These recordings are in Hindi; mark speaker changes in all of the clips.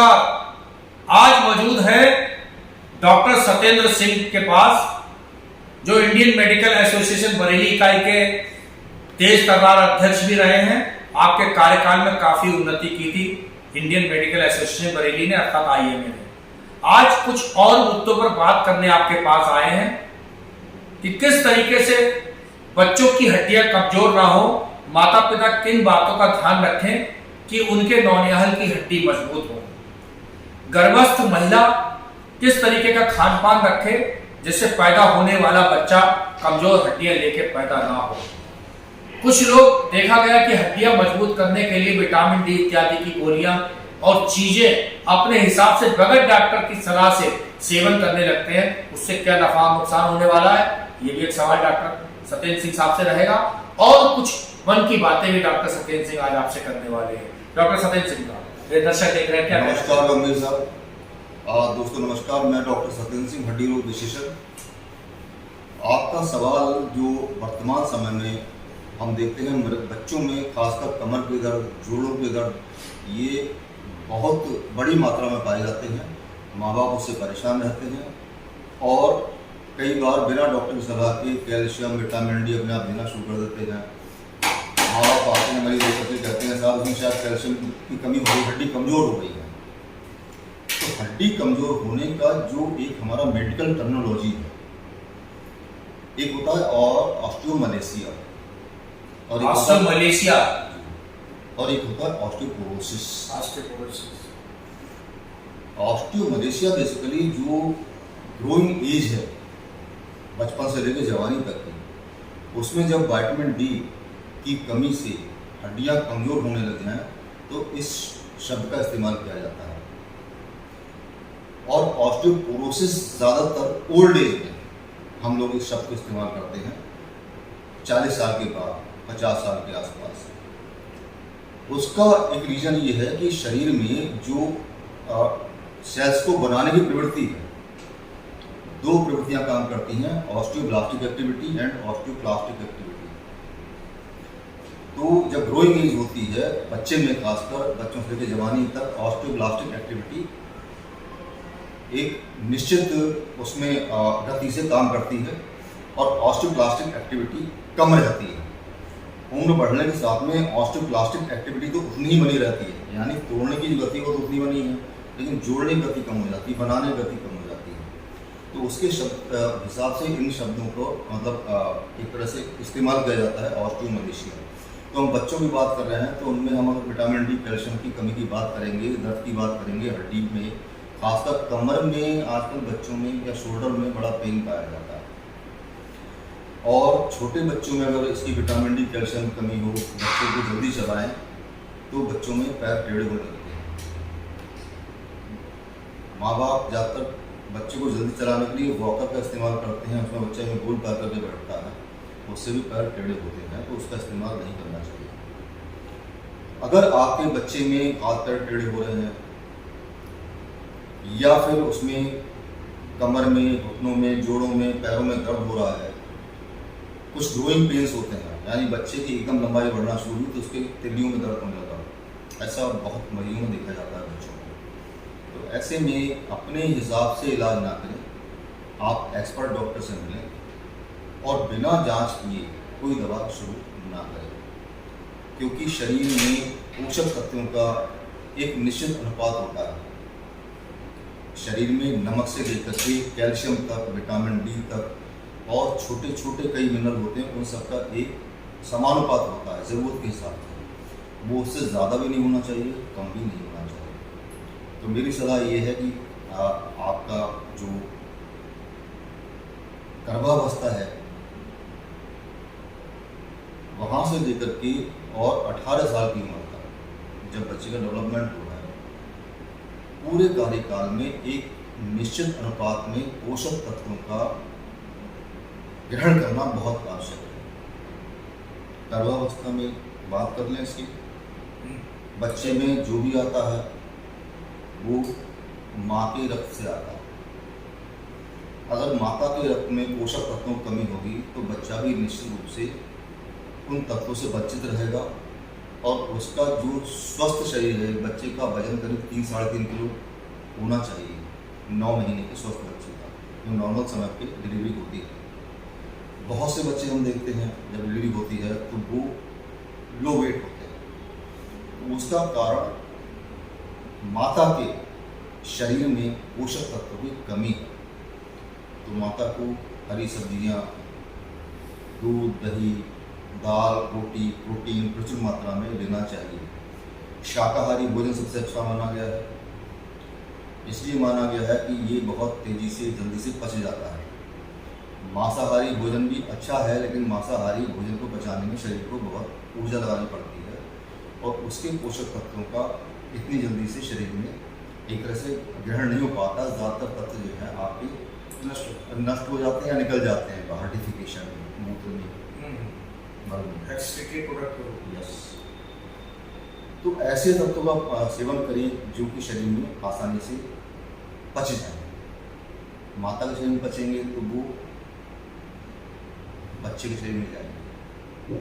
Speaker 1: नमस्कार। आज मौजूद है डॉक्टर सत्येंद्र सिंह के पास, जो इंडियन मेडिकल एसोसिएशन बरेली इकाई के तेज तर्रार अध्यक्ष भी रहे हैं। आपके कार्यकाल में काफी उन्नति की थी इंडियन मेडिकल एसोसिएशन बरेली ने, अर्थात आईएमए ने। आज कुछ और मुद्दों पर बात करने आपके पास आए हैं कि किस तरीके से बच्चों की हड्डियां कमजोर ना हो, माता पिता किन बातों का ध्यान रखें कि उनके नौनिहाल की हड्डी मजबूत हो, गर्भस्थ महिला किस तरीके का खान पान रखे जिससे पैदा होने वाला बच्चा कमजोर हड्डियां लेके पैदा ना हो। कुछ लोग देखा गया कि हड्डियां मजबूत करने के लिए विटामिन डी इत्यादि की गोलियां और चीजें अपने हिसाब से बगैर डॉक्टर की सलाह से सेवन करने लगते हैं। उससे क्या नफा नुकसान होने वाला है, ये भी एक सवाल डॉक्टर सत्येंद्र सिंह साहब से रहेगा। और कुछ मन की बातें भी डॉक्टर सत्येंद्र सिंह आज आपसे करने वाले हैं। डॉक्टर सत्येंद्र सिंह का दर्शक देख रहे हैं, क्या
Speaker 2: नमस्कार गंभीर साहब, दोस्तों नमस्कार। मैं डॉक्टर सत्येंद्र सिंह, हड्डी रोग विशेषज्ञ। आपका सवाल जो वर्तमान समय में हम देखते हैं बच्चों में, खासकर कमर के दर्द, जोड़ों के दर्द, ये बहुत बड़ी मात्रा में पाए जाते हैं। माँ बाप उससे परेशान रहते हैं और कई बार बिना डॉक्टर की सलाह के कैल्शियम, विटामिन डी अपने आप देना शुरू कर देते हैं। माँ बाप आते हैं, मरीज देख करके कहते हैं साहब उसमें शायद कैल्शियम की कमी हो गई, हड्डी कमज़ोर हो गई है। तो हड्डी कमज़ोर होने का जो एक हमारा मेडिकल टर्मिनोलॉजी है, एक होता है और ऑस्टियोमलेशिया और एक होता है ऑस्टियोपोरोसिस। ऑस्टियोमलेशिया बेसिकली जो ग्रोइंग एज है, बचपन से लेकर जवानी तक की, उसमें जब विटामिन डी की कमी से हड्डियां कमज़ोर होने लग जाएं तो इस शब्द का इस्तेमाल किया जाता है। और ऑस्टियोपोरोसिस ज़्यादातर ओल्ड एज में हम लोग इस शब्द को इस्तेमाल करते हैं, 40 साल के बाद, 50 साल के आसपास। उसका एक रीज़न ये है कि शरीर में जो सेल्स को बनाने की प्रवृत्ति है, दो प्रवृत्तियां काम करती हैं, osteoblastic activity and osteoclastic activity. तो जब ग्रोइंग एज होती है बच्चे में, खासकर बच्चों से लेकर जवानी तक, ऑस्टियोब्लास्टिक एक्टिविटी एक निश्चित उसमें गति से काम करती है और ऑस्टियोक्लास्टिक एक्टिविटी कम रहती है। उम्र बढ़ने के साथ में ऑस्टियोक्लास्टिक एक्टिविटी तो उतनी ही बनी रहती है, यानी तोड़ने की जो गति है वो तो उतनी बनी है, लेकिन जोड़ने की गति कम हो जाती है, बनाने की गति कम हो जाती है। तो उसके हिसाब से इन शब्दों को मतलब एक तरह से इस्तेमाल किया जाता है ऑस्टियोमलेशिया। तो हम बच्चों की बात कर रहे हैं तो उनमें हम अगर विटामिन डी, कैल्शियम की कमी की बात करेंगे, दर्द की बात करेंगे, हड्डी में, खासकर कमर में आजकल बच्चों में या शोल्डर में बड़ा पेन पाया जाता है। और छोटे बच्चों में अगर इसकी विटामिन डी, कैल्शियम की कमी हो, बच्चों को जल्दी चबाएं तो बच्चों में पैर टेढ़े होने लगते हैं। माँ बाप ज़्यादातर बच्चे को जल्दी चलाने के लिए वॉकर का इस्तेमाल करते हैं, उसमें बच्चे में गोल पैर करके बैठता है, उससे भी पैर टेढ़े होते हैं, तो उसका इस्तेमाल नहीं करना चाहिए। अगर आपके बच्चे में हाथ पैर टेढ़े हो रहे हैं या फिर उसमें कमर में, घुटनों में, जोड़ों में, पैरों में दर्द हो रहा है, कुछ ग्रोइंग पेन्स होते हैं, यानी बच्चे की एकदम लंबाई बढ़ना शुरू हुई तो उसके तिल्लियों में दर्द होने लगा, ऐसा बहुत मरीजों में देखा जाता है बच्चों में। तो ऐसे में अपने हिसाब से इलाज ना करें, आप एक्सपर्ट डॉक्टर से मिलें और बिना जांच किए कोई दवा शुरू ना करें, क्योंकि शरीर में पोषक तत्वों का एक निश्चित अनुपात होता है। शरीर में नमक से लेकर के कैल्शियम तक, विटामिन डी तक और छोटे छोटे कई मिनरल होते हैं, उन सबका एक समानुपात होता है ज़रूरत के हिसाब से। वो उससे ज़्यादा भी नहीं होना चाहिए, कम भी नहीं होना चाहिए। तो मेरी सलाह ये है कि आपका जो गर्भावस्था है वहाँ से लेकर के और 18 साल की उम्र तक जब बच्चे का डेवलपमेंट हो रहा है, पूरे कार्यकाल में एक निश्चित अनुपात में पोषक तत्वों का ग्रहण करना बहुत आवश्यक है। गर्भावस्था में बात कर लें इसकी, बच्चे में जो भी आता है वो माँ के रक्त से आता है। अगर माता के रक्त में पोषक तत्वों की कमी होगी तो बच्चा भी निश्चित रूप से उन तत्वों से वंचित रहेगा और उसका जो स्वस्थ शरीर है, बच्चे का वजन करीब 3-3.5 किलो होना चाहिए 9 महीने के स्वस्थ बच्चे का, जो नॉर्मल समय पे डिलीवरी होती है। बहुत से बच्चे हम देखते हैं जब डिलीवरी होती है तो वो लो वेट होते हैं, तो उसका कारण माता के शरीर में पोषक तत्वों की कमी है। तो माता को हरी सब्जियां, दूध, दही, दाल, रोटी, प्रोटीन प्रचुर मात्रा में लेना चाहिए। शाकाहारी भोजन सबसे अच्छा माना गया है, इसलिए माना गया है कि ये बहुत तेज़ी से जल्दी से पच जाता है। मांसाहारी भोजन भी अच्छा है, लेकिन मांसाहारी भोजन को पचाने में शरीर को बहुत ऊर्जा लगानी पड़ती है और उसके पोषक तत्वों का इतनी जल्दी से शरीर में एक तरह से ग्रहण नहीं हो पाता। ज़्यादातर तत्व जो है आपके नष्ट हो जाते हैं या निकल जाते हैं बाहर, डिफिकेशन में, मूत्र में, मल में। यस, तो ऐसे तत्वों का सेवन करें जो कि शरीर में आसानी से पच जाए। माता के शरीर में पचेंगे तो वो बच्चे के शरीर में जाएंगे,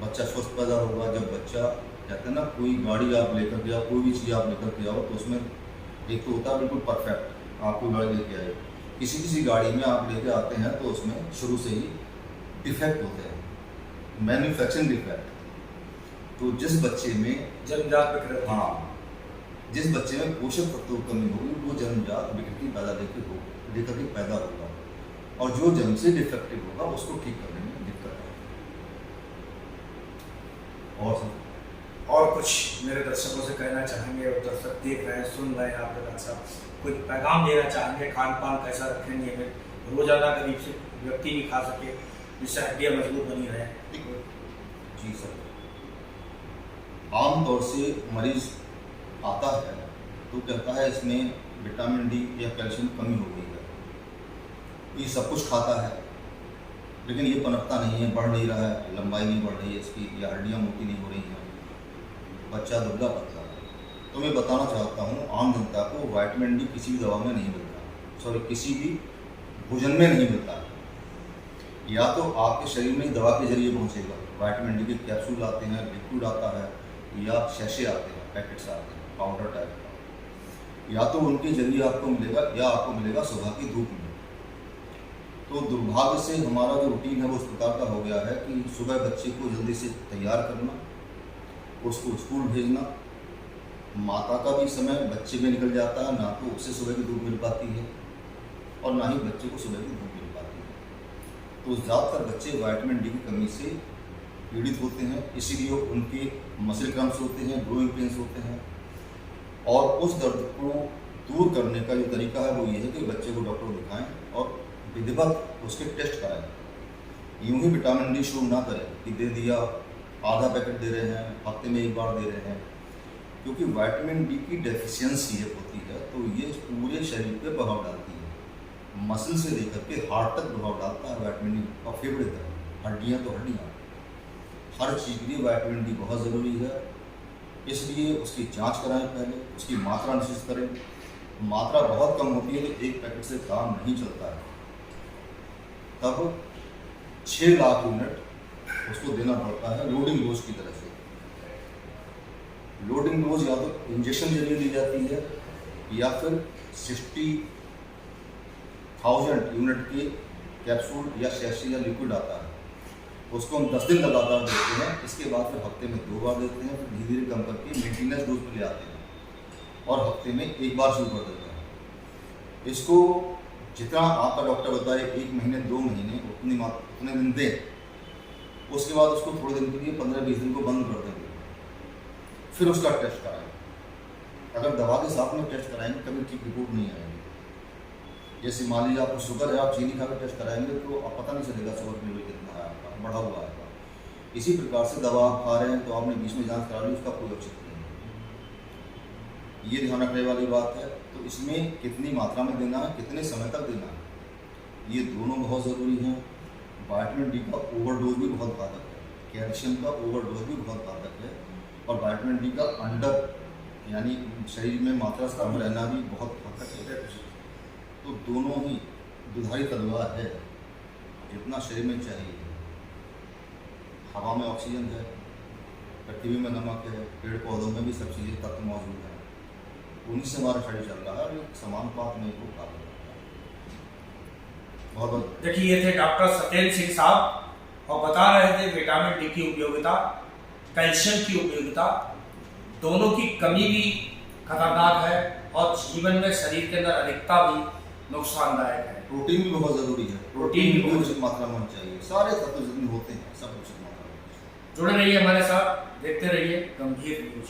Speaker 2: बच्चा स्वस्थ पैदा होगा। जब बच्चा, कहते हैं ना, कोई गाड़ी आप लेकर के आओ, कोई भी चीज़ आप लेकर के आओ तो उसमें एक तो होता है बिल्कुल परफेक्ट, आप कोई गाड़ी लेके आए, किसी गाड़ी में आप लेके आते हैं तो उसमें शुरू से ही डिफेक्ट होते हैं, मैन्युफैक्चरिंग डिफेक्ट। तो जिस बच्चे में
Speaker 1: जन्मजात विकृति,
Speaker 2: हाँ, जिस बच्चे में पोषक तत्वों की कमी होगी वो जन्मजात विकृति लेकर के पैदा होगा, और जो जन्म से डिफेक्टिव होगा उसको ठीक करने में दिक्कत है।
Speaker 1: और कुछ मेरे दर्शकों से कहना चाहेंगे, और दर्शक देख रहे हैं, सुन रहे हैं आपके डॉक्टर साहब, कुछ पैगाम देना चाहेंगे? खान पान कैसा रखें, नियमित, रोजाना करीब से व्यक्ति भी खा सके जिससे हड्डियाँ मजबूत बनी रहे?
Speaker 2: जी सर, आमतौर से मरीज आता है तो कहता है इसमें विटामिन डी या कैल्शियम कमी हो गई है। ये सब कुछ खाता है लेकिन ये पनपता नहीं है, बढ़ नहीं रहा है, लंबाई नहीं बढ़ रही है इसकी, या हड्डियाँ मोटी नहीं हो रही हैं, बच्चा दुबला पतला है। तो मैं बताना चाहता हूँ आम जनता को, विटामिन डी किसी भी दवा में नहीं मिलता, सॉरी किसी भी भोजन में नहीं मिलता। या तो आपके शरीर में दवा के जरिए पहुँचेगा, विटामिन डी के कैप्सूल आते हैं, लिक्विड आता है, या शैशे आते हैं, पैकेट्स आते हैं पाउडर टाइप का, या तो उनके जरिए आपको मिलेगा या आपको मिलेगा सुबह की धूप में। तो दुर्भाग्य से हमारा जो रूटीन है वो इस प्रकार का हो गया है कि सुबह बच्चे को जल्दी से तैयार करना, उसको स्कूल भेजना, माता का भी समय बच्चे में निकल जाता है, ना तो उसे सुबह की धूप मिल पाती है और ना ही बच्चे को सुबह की धूप मिल पाती है। तो ज़्यादातर बच्चे विटामिन डी की कमी से पीड़ित होते हैं, इसीलिए उनके मसल क्रम्स होते हैं, ग्रोइंग पेन्स होते हैं। और उस दर्द को दूर करने का जो तरीका है वो ये है कि बच्चे को डॉक्टर को दिखाएं और विधिवत उसके टेस्ट कराएं। यूँ ही विटामिन डी शुरू ना करें कि दे दिया, आधा पैकेट दे रहे हैं, हफ्ते में एक बार दे रहे हैं, क्योंकि विटामिन डी की डेफिशिएंसी होती है तो ये पूरे शरीर पे प्रभाव डालती है, मसल से लेकर के हार्ट तक प्रभाव डालता है विटामिन डी। और फेवरेट है हड्डियाँ, तो हड्डियाँ, हर चीज़ के लिए विटामिन डी बहुत ज़रूरी है। इसलिए उसकी जांच कराएं, पहले उसकी मात्रा निश्चित करें। मात्रा बहुत कम होती है तो एक पैकेट से काम नहीं चलता है, तब 6 लाख यूनिट उसको देना पड़ता है लोडिंग डोज की तरह से। लोडिंग डोज या तो इंजेक्शन जरिए दी जाती है या फिर 60,000 यूनिट के कैप्सूल या शैशे या लिक्विड आता है, उसको हम 10 दिन लगातार देते हैं। इसके बाद फिर हफ्ते में 2 बार देते हैं, फिर धीरे धीरे कम करके मेंटेनेंस डोज पर ले आते हैं और हफ्ते में 1 बार शुरू कर देते हैं। इसको जितना आपका डॉक्टर बताए 1 महीने 2 महीने उतने दिन दें, उसके बाद उसको थोड़े दिन के लिए 15-20 दिन को बंद कर देंगे, फिर उसका टेस्ट कराएं। अगर दवा के साथ में टेस्ट कराएंगे कभी ठीक रिपोर्ट नहीं आएगी। जैसे मान लीजिए आपको शुगर है, आप चीनी खा कर टेस्ट कराएंगे तो आप पता नहीं चलेगा शुगर लेवल कितना है आपका, बढ़ा हुआ है। इसी प्रकार से दवा आप खा रहे हैं तो आपने बीच में जांच करा ली, उसका कोई औचित्य नहीं है। ये ध्यान रखने वाली बात है। तो इसमें कितनी मात्रा में देना है, कितने समय तक देना है, ये दोनों बहुत ज़रूरी हैं। विटामिन डी का ओवरडोज भी बहुत घातक है, कैल्शियम का ओवरडोज भी बहुत घातक है, और विटामिन डी का अंडर यानी शरीर में मात्रा से कम रहना भी बहुत घातक है। तो दोनों ही दुधारी तलवार है, जितना शरीर में चाहिए। हवा में ऑक्सीजन है, पृथ्वी में नमक है, पेड़ पौधों में भी सब चीज़ें तत्व मौजूद हैं, उन्हीं से हमारा शरीर चल रहा है और एक समानुपात में को कार्य करता है। बहुत बहुत
Speaker 1: देखिए, ये थे डॉक्टर सत्येंद्र सिंह साहब और बता रहे थे विटामिन डी की उपयोगिता, कैल्शियम की उपयोगिता, दोनों की कमी भी खतरनाक है और जीवन में शरीर के अंदर अधिकता भी नुकसानदायक है।
Speaker 2: प्रोटीन भी बहुत ज़रूरी है,
Speaker 1: प्रोटीन भी बहुत
Speaker 2: उचित मात्रा में होनी चाहिए, सारे तत्व जितने होते हैं सब उचित मात्रा में।
Speaker 1: जुड़े रहिए हमारे साथ, देखते रहिए गंभीर न्यूज।